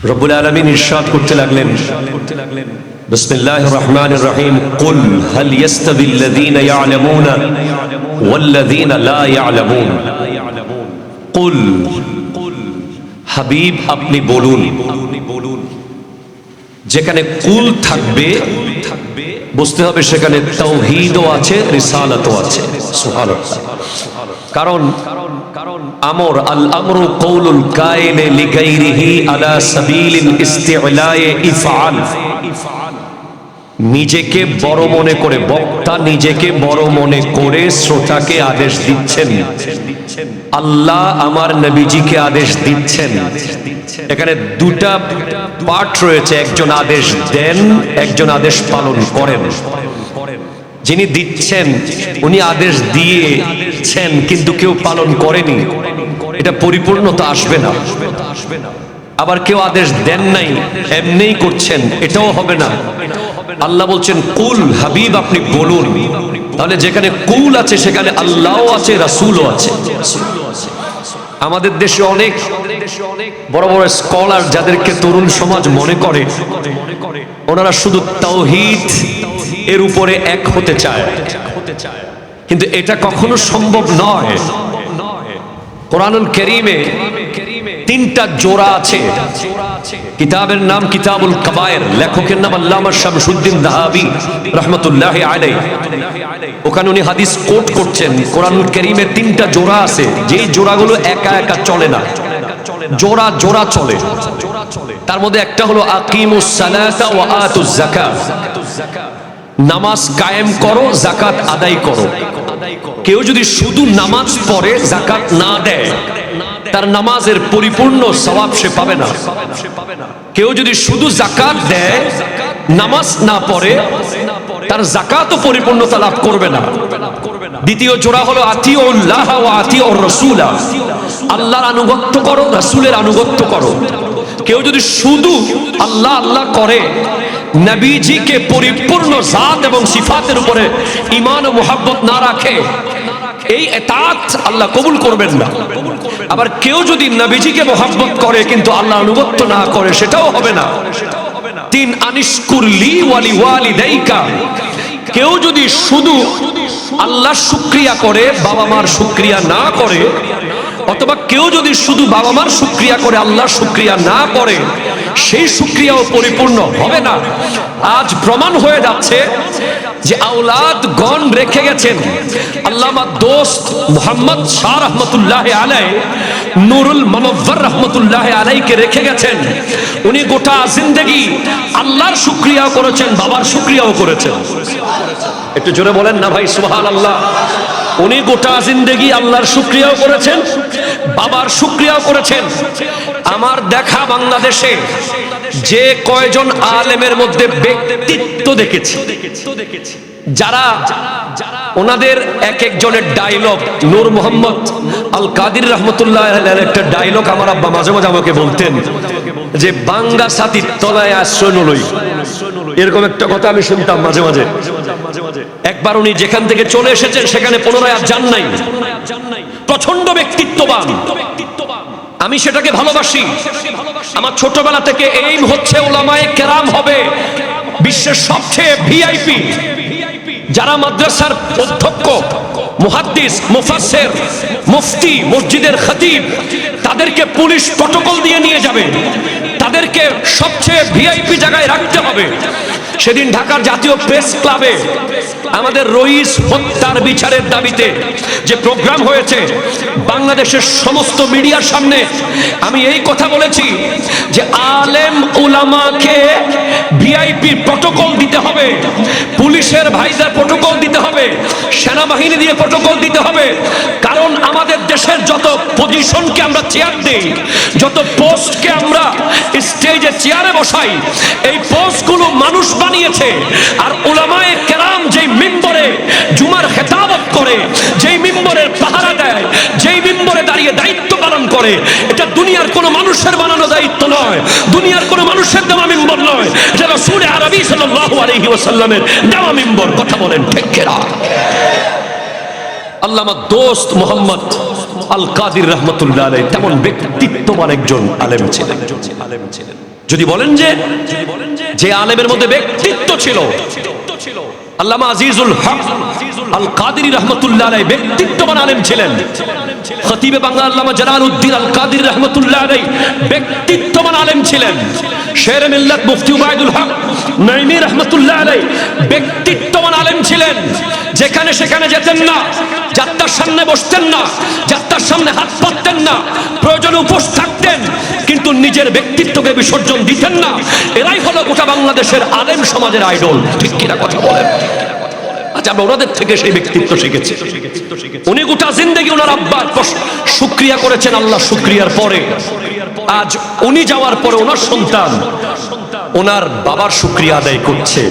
রব্বুল আলামিন ইরশাদ করতে লাগলেন, বিসমিল্লাহির রহমানির রহিম, কুল হাল ইয়াস্তাবিল্লাযীনা ইয়ালামুনা ওয়াল্লাযীনা লা ইয়ালামুন। কুল, হাবিব আপনি বলুন। যেখানে কুল থাকবে বুঝতে হবে সেখানে তাওহীদও আছে, রিসালাতও আছে। সুবহানাল্লাহ। কারণ আমর আল আমরু কওলুল কাইলি লিগাইরিহি আলা সাবিলিল ইস্তি'লায়ে ইফআল। নিজেকে বড় মনে করে, বক্তা নিজেকে বড় মনে করে শ্রোতাকে আদেশ দিচ্ছেন, আল্লাহ আমার নবীজিকে আদেশ দিচ্ছেন। এখানে দুটা পার্ট রয়েছে, একজন আদেশ দেন, একজন আদেশ পালন করেন। যিনি দিচ্ছেন উনি আদেশ দিয়েছেন কিন্তু কেউ পালন করেনি, এটা পরিপূর্ণতা আসবে না। আবার কেউ আদেশ দেন নাই, এমনিই করছেন, এটাও হবে না। আল্লাহ বলছেন কুল, হাবিব আপনি বলুন। তাহলে যেখানে কুল আছে সেখানে আল্লাহও আছে, রাসূলও আছে। আমাদের দেশে অনেক বড় বড় স্কলার যাদেরকে তরুণ সমাজ মনে করে, ওনারা শুধু তাওহীদ এর উপরে এক হতে চায়, কিন্তু এটা কখনো সম্ভব নয়। কোরআনুল কারীমে তিনটা জোড়া আছে। কিতাবের নাম কিতাবুল কাবায়ের, লেখকের নাম আল্লামা শামসুদ্দিন যাহাবী রাহমাতুল্লাহি আলাইহি। ওখানে উনি হাদিস কোট করছেন, কোরআনুল কারীমে তিনটা জোড়া আছে, যেই জোড়াগুলো একা একা চলে না, জোড়া জোড়া চলে। তার মধ্যে একটা হলো আকিমুস সালাতা ওয়া আতুজ যাকাত, নামাজ কায়েম করো, যাকাত আদায় করো। কেউ যদি শুধু নামাজ পড়ে যাকাত না দেয়, তার নামাজের পরিপূর্ণ সওয়াব সে পাবে না। কেউ যদি শুধু যাকাত দেয়, নামাজ না পড়ে, তার যাকাতও পরিপূর্ণতা লাভ করবে না। দ্বিতীয় জোড়া হলো আতিউল্লাহ ওয়া আতিউর রাসূলা, আল্লাহর আনুগত্য করো, রাসূলের আনুগত্য করো। কেউ যদি শুধু আল্লাহ আল্লাহ করে, নবীজিকে পরিপূর্ণ জাত এবং সিফাতের উপরে ঈমান ও মুহাব্বত না রাখে, এই ইতাআত আল্লাহ কবুল করবেন না। আবার কেউ যদি নবীজিকে মুহাব্বত করে কিন্তু আল্লাহ আনুগত্য না করে, সেটাও হবে না। তিন, আনিশকুরলি ওয়ালি ওয়ালিদাইকা, কেউ যদি শুধু আল্লাহর শুকরিয়া করে, বাবা মার শুকরিয়া না করে, অথবা কেউ যদি শুধু বাবা মার শুকরিয়া করে, আল্লাহর শুকরিয়া না করে, সেই শুকরিয়াও পরিপূর্ণ হবে না। আজ প্রমাণ হয়ে যাচ্ছে যে আওলাদ গণ রেখে গেছেন। আল্লামা দোস্ত মুহাম্মদ শাহ রহমতুল্লাহ আলাই, নুরুল মুনাওয়ার রহমতুল্লাহ আলাইকে রেখে গেছেন। উনি গোটা জিন্দেগি আল্লাহর শুকরিয়াও করেছেন, বাবার শুকরিয়াও করেছেন। একটু জোরে বলেন না ভাই সুবহানাল্লাহ। উনি গোটা জিন্দেগি আল্লাহর শুকরিয়াও করেছেন, বাবার শুকরিয়াও করেছেন। আমার দেখা বাংলাদেশে যে কয়জন আলেমের মধ্যে ব্যক্তিত্ব দেখেছি, যারা ওনাদের এক একজনের ডায়লগ, নূর মোহাম্মদ আল কাদির রহমতুল্লাহ আলাইহির একটা ডায়লগ আমার আব্বা মাঝে মাঝে আমাকে বলতেন যে বাঙ্গা সাথীর তলায় আশ্রয় নলই, এরকম একটা কথা আমি শুনতাম মাঝে মাঝে। একবার উনি যেখান থেকে চলে এসেছেন সেখানে পুনরায় আর যান নাই। প্রচন্ড ব্যক্তিত্ববান, আমি সেটাকে ভালোবাসি। আমার ছোটবেলা থেকে এইম হচ্ছে উলামায়ে কেরাম হবে, বিশ্বের সবচেয়ে ভিআইপি যারা মাদ্রাসার অধ্যক্ষ, মুহাদ্দিস, মুফাসসির, মুফতি, মসজিদের খতিব, তাদেরকে পুলিশ প্রটোকল দিয়ে নিয়ে যাবে, তাদেরকে সবচেয়ে ভিআইপি জায়গায় রাখতে হবে। সেদিন ঢাকার জাতীয় প্রেস ক্লাবে আমাদের রইস হত্যার বিচারের দাবিতে যে প্রোগ্রাম হয়েছে, বাংলাদেশের সমস্ত মিডিয়ার সামনে আমি এই কথা বলেছি যে আলেম উলামাকে ভিআইপি প্রটোকল দিতে হবে, পুলিশের ভাইদের প্রটোকল দিতে হবে, সেনাবাহিনী দিয়ে প্রটোকল দিতে হবে। কারণ আমাদের দেশের যত পজিশনকে আমরা চেয়ার দেই, যত পোস্টকে আমরা স্টেজে চেয়ারে বসাই, এই পোস্টগুলো মানুষ বানিয়েছে। আর উলামায়ে কেরাম যেই মিম্বরে জুমার খেতাবত করে, যেই মিম্বরের পাহারা দেয়, যেই মিম্বরে দাঁড়িয়ে দায়িত্ব পালন করে, এটা দুনিয়ার কোনো মানুষের বানানো দায়িত্ব নয়, দুনিয়ার কোনো মানুষের দেওয়া মিম্বর নয়, এটা রাসূল আরবি সাল্লাল্লাহু আলাইহি ওয়াসাল্লামের দেওয়া মিম্বর। কথা বলেন ঠিক কিনা? আল্লামা দোস্ত মুহাম্মদ আল কাদির রাহমাতুল্লাহ আলাইহি তেমন ব্যক্তিত্ববান একজন আলেম ছিলেন। যদি বলেন যে আলেমের মধ্যে ব্যক্তিত্ব ছিল, আল্লামা আজিজুল হক আল কাদির রাহমাতুল্লাহ আলাইহি ব্যক্তিত্ববান আলেম ছিলেন। খতিবে বাংলা আল্লামা জালালউদ্দিন আল কাদির রাহমাতুল্লাহ আলাইহি ব্যক্তিত্ববান আলেম ছিলেন। শের মিল্লাত মুফতি উবাইদুল হক নাইমি রাহমাতুল্লাহ আলাইহি ব্যক্তিত্ববান আলেম ছিলেন। যেখানে সেখানে যেতেন না, যাত্রার সামনে বসতেন না, যাত্রার সামনে হাত পাততেন না, প্রয়োজনে উপোস থাকতেন, কিন্তু নিজের ব্যক্তিত্বকে বিসর্জন দিতেন না। এরাই হলো গোটা বাংলাদেশের আলেম সমাজের আইডল। ঠিক কিনা কথা বলেন? আজ আমরা ওনাদের থেকে সেই ব্যক্তিত্ব শিখেছি। উনি গোটা জিন্দেগি ওনার আব্বার শুকরিয়া করেছেন, আল্লাহ শুকরিয়ার পরে আজ উনি যাওয়ার পরে ওনার সন্তান ওনার বাবার শুকরিয়া আদায় করছে।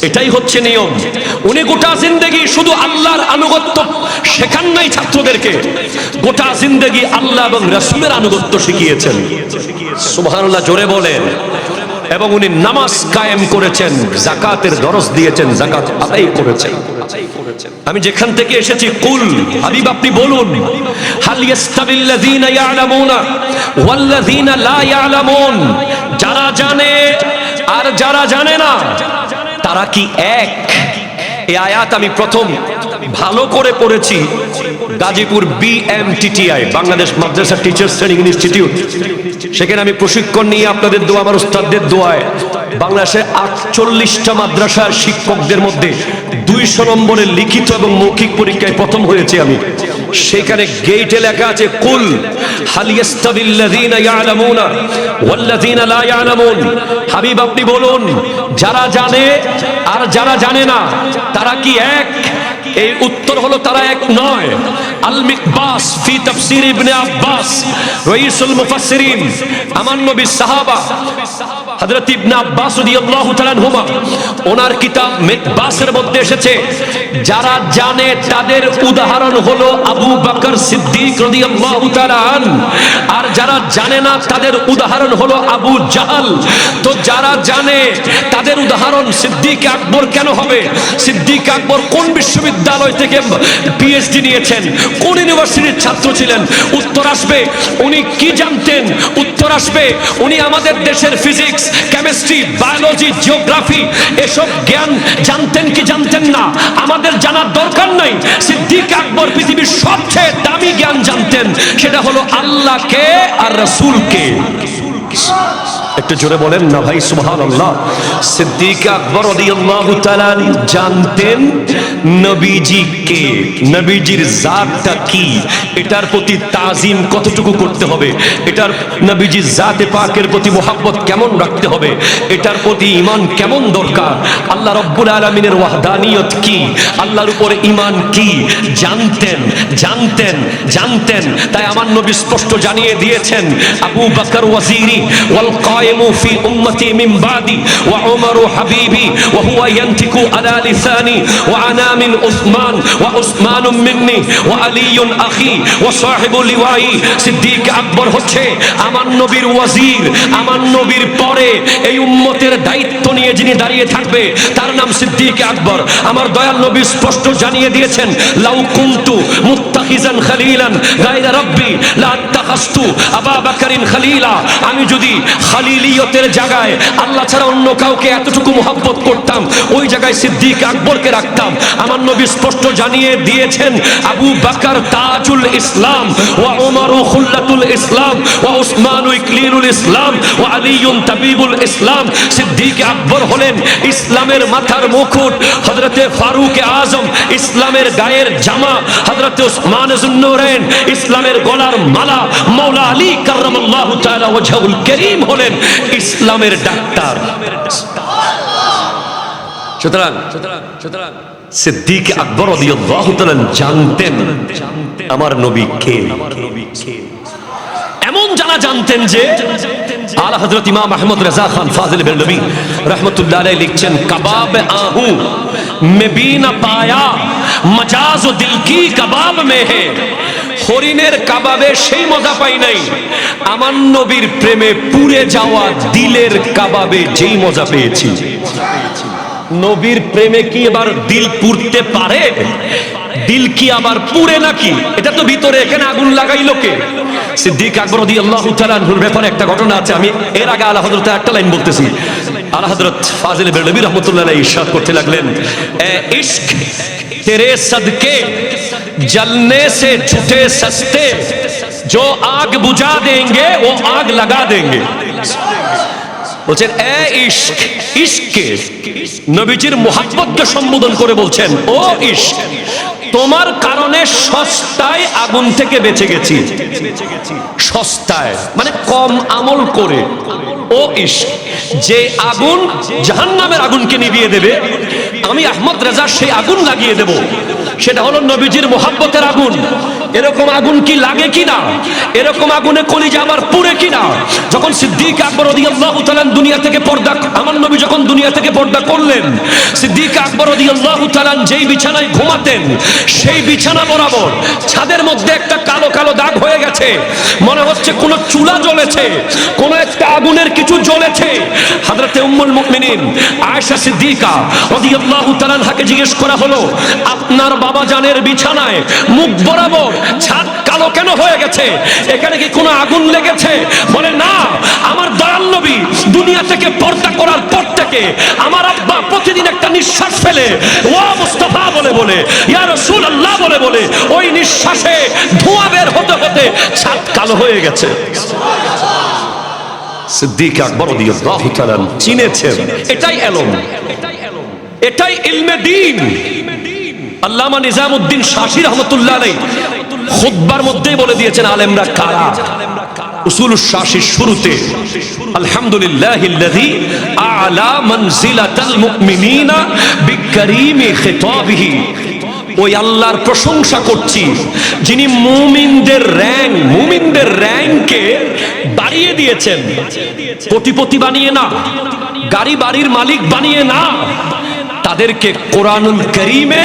এটাই হচ্ছে নিয়ম। উনি গোটা জিন্দেগি শুধু আল্লাহর আনুগত্য শেখান নাই ছাত্রদেরকে, গোটা জিন্দেগি আল্লাহ এবং রাসূলের আনুগত্য শিখিয়েছেন। সুবহানাল্লাহ জোরে বলেন। এবং উনি নামাজ কায়েম করেছেন, যাকাতের দরস দিয়েছেন, যাকাত আদায় করেছেন। আমি যেখান থেকে এসেছি, কুল হাবিব আপনি বলুন, হাল ইয়াস্তাবিল্লাযীনা ইয়ালামুনা ওয়াল্লাযীনা লা ইয়ালামুন, যারা জানে আর যারা জানে না তারা কি এক? এই আয়াত আমি প্রথম ভালো করে পড়েছি গাজীপুর BMTTI, বাংলাদেশ মাদ্রাসা টিচার্স ট্রেনিং ইনস্টিটিউট। সেখানে আমি প্রশিক্ষণ নিয়ে আপনাদের দোয়া, আমার উস্তাদদের দোয়ায় বাংলাদেশে 48টা মাদ্রাসার শিক্ষকদের মধ্যে 200 নম্বরের লিখিত এবং মৌখিক পরীক্ষায় প্রথম হয়েছে আমি। সেখানে গেটে লেখা আছে কুল হাল ইয়াস্তাবিল্লাযীনা ইয়ালামুনা ওয়াল্লাযীনা লা ইয়ালামুন, হাবিব আপনি বলুন, যারা জানে আর যারা জানে না তারা কি এক? এই উত্তর হলো তারা এক নয়। আল মিকবাস ফি তাফসীর ইবনে আব্বাস রাইসুল মুফাসসিরিন, আমার নবীর সাহাবা হযরত ইবনে আব্বাস রাদিয়াল্লাহু তাআলা আনহুমা, ওনার কিতাব মিকবাসের মধ্যে এসেছে, যারা জানে তাদের উদাহরণ হলো আবু বকর সিদ্দিক রাদিয়াল্লাহু তাআলা আন, আর যারা জানে না তাদের উদাহরণ হলো আবু জাহাল। তো যারা জানে তাদের উদাহরণ সিদ্দিক আকবর কেন হবে? সিদ্দিক আকবর কোন বিশ্ববিদ্যালয় থেকে PhD নিয়েছেন? কোন ইউনিভার্সিটির ছাত্র ছিলেন? উত্তর আসবে উনি কি জানতেন? উত্তর আসবে উনি আমাদের দেশের ফিজিক্স, কেমিস্ট্রি, বায়োলজি, জিওগ্রাফি এসব জ্ঞান জানতেন কি জানতেন না আমাদের জানার দরকার নাই। সিদ্দিক আকবর পৃথিবীর সবচেয়ে দামি জ্ঞান জানতেন, সেটা হলো আল্লাহকে আর রাসূলকে। একটু জোরে বলেন না ভাই সুবহানাল্লাহ। সিদ্দিক আকবর রাদিয়াল্লাহু তাআলা জানতেন নবীজি কে, নবীজির জাতটা কি, এটার প্রতি তাজিম কতটুকু করতে হবে, এটার নবীজির জাতে পাকের প্রতি মোহাব্বত কেমন রাখতে হবে, এটার প্রতি ঈমান কেমন দরকার, আল্লাহ রাব্বুল আলামিনের ওয়াহদানিয়ত কি, আল্লাহর উপরে ঈমান কি, জানতেন জানতেন জানতেন। তাই আমার নবী স্পষ্ট জানিয়ে দিয়েছেন, আবু বকর ওয়াজিরি ওয়াল কায়েমু ফি উম্মতি মিন বাদি ওয়া উমরু হাবিবি ওয়া হুয়া ইয়ানতিকু আলা লিসানি ওয়া আনা মিন উসমান ওয়া উসমানুম মিন্নি ওয়া আলিয়ুন আখি ওয়া সাহিবু লিওয়াই। সিদ্দিক আকবর হচ্ছে আমার নবীর ওয়াজির, আমার নবীর পরে এই উম্মতের দায়িত্ব নিয়ে যিনি দাঁড়িয়ে থাকবে তার নাম সিদ্দিক আকবর। আমার দয়াল নবী স্পষ্ট জানিয়ে দিয়েছেন, লাউ কুনতু মুত্তাখিজান খলিলান গায়রা রাব্বি লা আত্তাখাস্তু আবু বকরিন খলিলা, আমি যদি খলিলিয়তের জায়গায় আল্লাহ ছাড়া অন্য কাউকে এতটুকু মোহাব্বত করতাম, ওই জায়গায় সিদ্দিক আকবরকে রাখতাম। আমার নবী স্পষ্ট জানিয়ে দিয়েছেন, আবু বকর তাজুল ইসলাম ওয়া উমরু খুল্লাতুল ইসলাম ওয়া উসমানু ইকলিলুল ইসলাম ওয়া আলিয়ুন তাবিবুল ইসলাম। সিদ্দিক আকবর হলেন ইসলামের মাথার মুকুট, হযরতে ফারুক আজম ইসলামের গায়ের জামা, হযরতে উসমান যুন্নুরাইন ইসলামের গলার মালা, মাওলা আলী কাররামাল্লাহু তাআলা ওয়াজহুল কারীম হলেন ইসলামের ডাক্তার। সুতরাং সিদ্দিক আকবর রাদিয়াল্লাহু তাআলা জানতেন আমার নবী কে। এমন জানা জানতেন যে আলা হযরত ইমাম আহমদ রাজা খান ফাজিল বেরলভী রাহমাতুল্লাহ আলাইহি লিখছেন, কবাব आहू में भी न पाया मजाज दिल की कबाब में है। হরিণের কাবাবে সেই মজা পাই নাই, আমার নবীর প্রেমে পুড়ে যাওয়া দিলের কাবাবে যেই মজা পেয়েছি। নবীর প্রেমে কি এবার দিল পুড়তে পারে? দিল কি আবার পুড়ে নাকি? এটা তো ভিতরে, এখানে আগুন লাগাইলো কে? সিদ্দিক আকবর রাদিয়াল্লাহু তাআলা আনহুর ব্যাপারে একটা ঘটনা আছে। আমি এর আগে আলা হযরতের একটা লাইন বলতেছি। আলা হযরত ফাজিল বেরলভী রাহমাতুল্লাহ আলাইহি ইরশাদ করতে লাগলেন, এ ইশক তেরে সদকে जलने से छूटे सस्ते जो आग बुझा देंगे वो आग लगा देंगे। বলছেন এ ইশক, ইশকে নবীজির মুহাব্বতকে সম্বোধন করে বলছেন, ও ইশক তোমার কারণে সস্তায় আগুন থেকে বেঁচে গেছি। সস্তায় মানে কম আমল করে। ও ইশক, যে আগুন জাহান্নামের আগুনকে নিভিয়ে দেবে, আমি আহমদ রেজা সেই আগুন লাগিয়ে দেব। সেটা হলো নবীজির মুহাব্বতের আগুন। এরকম আগুন কি লাগে কিনা? এরকম আগুনে কলিজা আমার পুড়ে কিনা? যখন সিদ্দিক আকবর রাদিয়াল্লাহু তাআলা দুনিয়া থেকে পর্দা, আমার নবী যখন দুনিয়া থেকে পর্দা করলেন, সিদ্দিক আকবর রাদিয়াল্লাহু তাআলা যেই বিছানায় ঘুমাতেন, সেই বিছানা বরাবর ছাদের মধ্যে একটা কালো কালো দাগ হয়ে গেছে। মনে হচ্ছে কোন চুলা জ্বলেছে, কোন একটা আগুনের কিছু জ্বলেছে। হযরতে উম্মুল মুমিনিন আয়েশা সিদ্দিকা রাদিয়াল্লাহু তাআলা আনহাকে জিজ্ঞেস করা হলো, আপনার বাবা জানের বিছানায় মুখ বরাবর ছাদ কালো কেন হয়ে গেছে? এখানে কি কোনো আগুন লেগেছে? বলে না, আমার দয়াল নবী দুনিয়া থেকে পর্দা করার পর থেকে আমার আব্বা প্রতিদিন একটা নিঃশ্বাস ফেলে ও মুস্তাফা বলে বলে, ইয়া রাসূলুল্লাহ বলে বলে, ওই নিঃশ্বাসে ধোঁয়া বের হতে হতে ছাদ কালো হয়ে গেছে। সিদ্দিক আকবর রাদিয়াল্লাহু তাআলা চিনেছেন এটাই ইলম, এটাই ইলমে দ্বীন। আল্লামা নিজামউদ্দিন শাসি রাহমাতুল্লাহ আলাইহি খুতবার মধ্যেই বলে দিয়েছেন আলেমরা কারা। উসুলুশ শাসির শুরুতে আলহামদুলিল্লাহিল্লাযী আ'লা মানজিলাতাল মুমিনিনা বিকারীমি খিতাবিহি, ওই আল্লাহর প্রশংসা করছি যিনি মুমিনদের র্যাঙ্ককে বাড়িয়ে দিয়েছেন। কোটিপতি বানিয়ে না, গাড়ি বাড়ির মালিক বানিয়ে না, তাদেরকে কোরআনুল কারীমে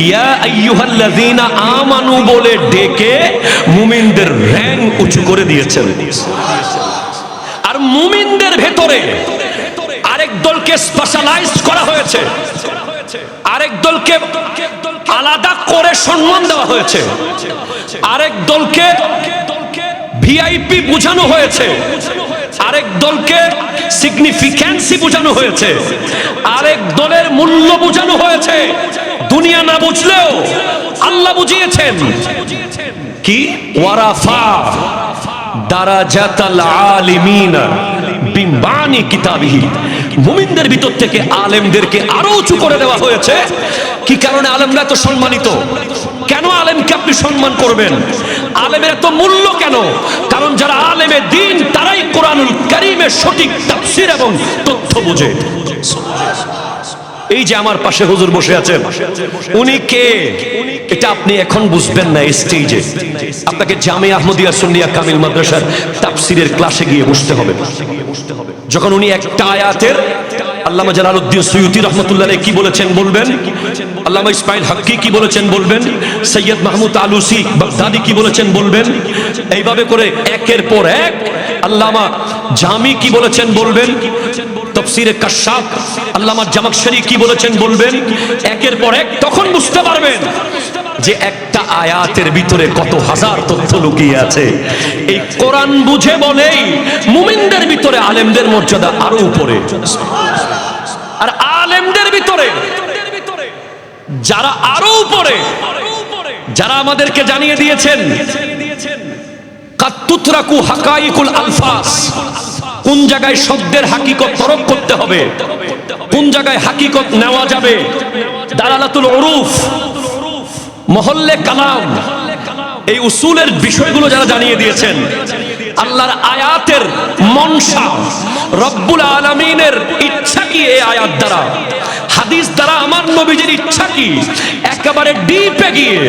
ইয়া আইয়ুহাল্লাযীনা আমানু বলে ডেকে মুমিনদের র‍্যাঙ্ক উঁচু করে দিয়েছেন। আর মুমিনদের ভেতরে আরেক দলকে স্পেশালাইজড করা হয়েছে, আরেক দলকে আলাদা করে সম্মান দেওয়া হয়েছে, আরেক দলকে ভিআইপি বোঝানো হয়েছে, আরেক দলকে সিগনিফিক্যান্সি বোঝানো হয়েছে, আরেক দলের মূল্য বোঝানো হয়েছে। দুনিয়া না বুঝলেও আল্লাহ বুঝিয়েছেন কি, ওয়ারাফা দারাজাতাল আলিমিনা বিমানি কিতাবিহি, মুমিনদের ভিতর থেকে আলেমদেরকে আরো উঁচু করে দেওয়া হয়েছে। কি কারণে আলেমরা এত সম্মানিত? কেন আলেমকে আপনি সম্মান করবেন? আলেমের এত মূল্য কেন? কারণ যারা আলেমে দ্বীন তারাই কোরআনুল কারীমের সঠিক তাফসীর এবং তথ্য বোঝে। এই যে আমার পাশে হুজুর বসে আছেন, উনি কে? এটা আপনি এখন বুঝবেন না স্টেজে, আপনাকে জামিয়া আহমদিয়া সুন্নিয়া কামিল মাদ্রাসার তাফসীরের ক্লাসে গিয়ে বসতে হবে। যখন উনি একটা আয়াতের আল্লামা জালালউদ্দিন সুয়ুতী রাহমাতুল্লাহ আলাইহি কি বলেছেন বলবেন, আল্লামা ইসমাইল হাক্কি কি বলেছেন বলবেন, সৈয়দ মাহমুদ আলুসি বাগদাদি কি বলেছেন বলবেন। এইভাবে করে একের পর এক আল্লামা জামি কি বলেছেন বলবেন, তাফসীরে কাশশাফ আল্লামা জামাখশরী কি বলেছেন বলবেন। একের পর এক তখন বুঝতে পারবেন যে একটা আয়াতের ভিতরে কত হাজার তথ্য লুকিয়ে আছে। এই কোরআন বুঝে বলেই মুমিনদের ভিতরে আলেমদের মর্যাদা আরো উপরে। আর আলেমদের ভিতরে যারা আরো উপরে, যারা আমাদেরকে জানিয়ে দিয়েছেন কাতুতরাকু হাকাইকুল আলফাস, কোন জায়গায় শব্দের হাকিকত তরক করতে হবে, কোন জায়গায় হাকিকত নেওয়া যাবে, দালালাতুল উরুফ, মহল্লে কালাম, এই উসুলের বিষয়গুলো যারা জানিয়ে দিয়েছেন। আল্লাহর আয়াতের মনসা, রব্বুল আলামিনের ইচ্ছা কি এই আয়াত দ্বারা, হাদিস দ্বারা আমার নবীজির ইচ্ছা কি, একেবারে ডিপে গিয়ে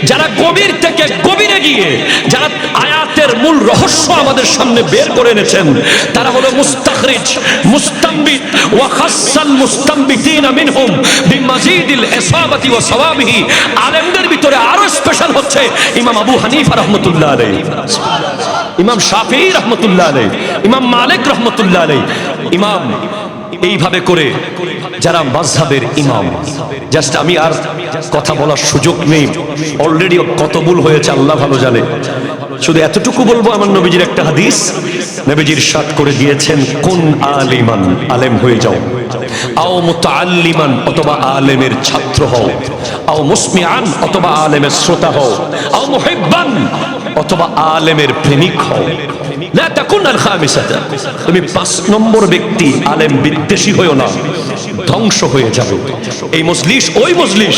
যারা গভীর থেকে গভীরে গিয়ে যারা আয়াতের মূল রহস্য আমাদের সামনে বের করে এনেছেন, তারা হলো মুস্তাখরিজ, মুস্তামবিত ওয়া খাসসাল মুস্তামবিতিনা মিনহুম বিমাজিদিল ইসাবাতি ওয়া সাওয়াবিহি। আলেমদের ভিতরে আরো স্পেশাল হচ্ছে ইমাম আবু হানিফা রাহমাতুল্লাহ আলাইহি, ইমাম শাফিঈ রাহমাতুল্লাহ আলাইহি, ইমাম মালিক রাহমাতুল্লাহ আলাইহি, ইমাম এইভাবে করে যারা মাযহাবের ইমাম, জাস্ট আমি আর কথা বলার সুযোগ নেই, অলরেডি কত ভুল হয়েছে আল্লাহ ভালো জানে। শুধু এতটুকু বলবো, আমার নবীজির একটা হাদিস, নবীজির ইরশাদ করে দিয়েছেন, কুন আলিমান, আলেম হয়ে যাও, আও মুতাআল্লিমান, অথবা আলেমের ছাত্র হও, আও মুসমিআন, অথবা আলেমের শ্রোতা হও, আও মুহিব্বান, অথবা আলেমের প্রেমিক হও। লা তাকুন আল খামিসাতা, তুমি 5 নম্বর ব্যক্তি আলেম বিদ্বেষী হইও না, ধ্বংস হয়ে যাবে। এই মজলিস ওই মজলিস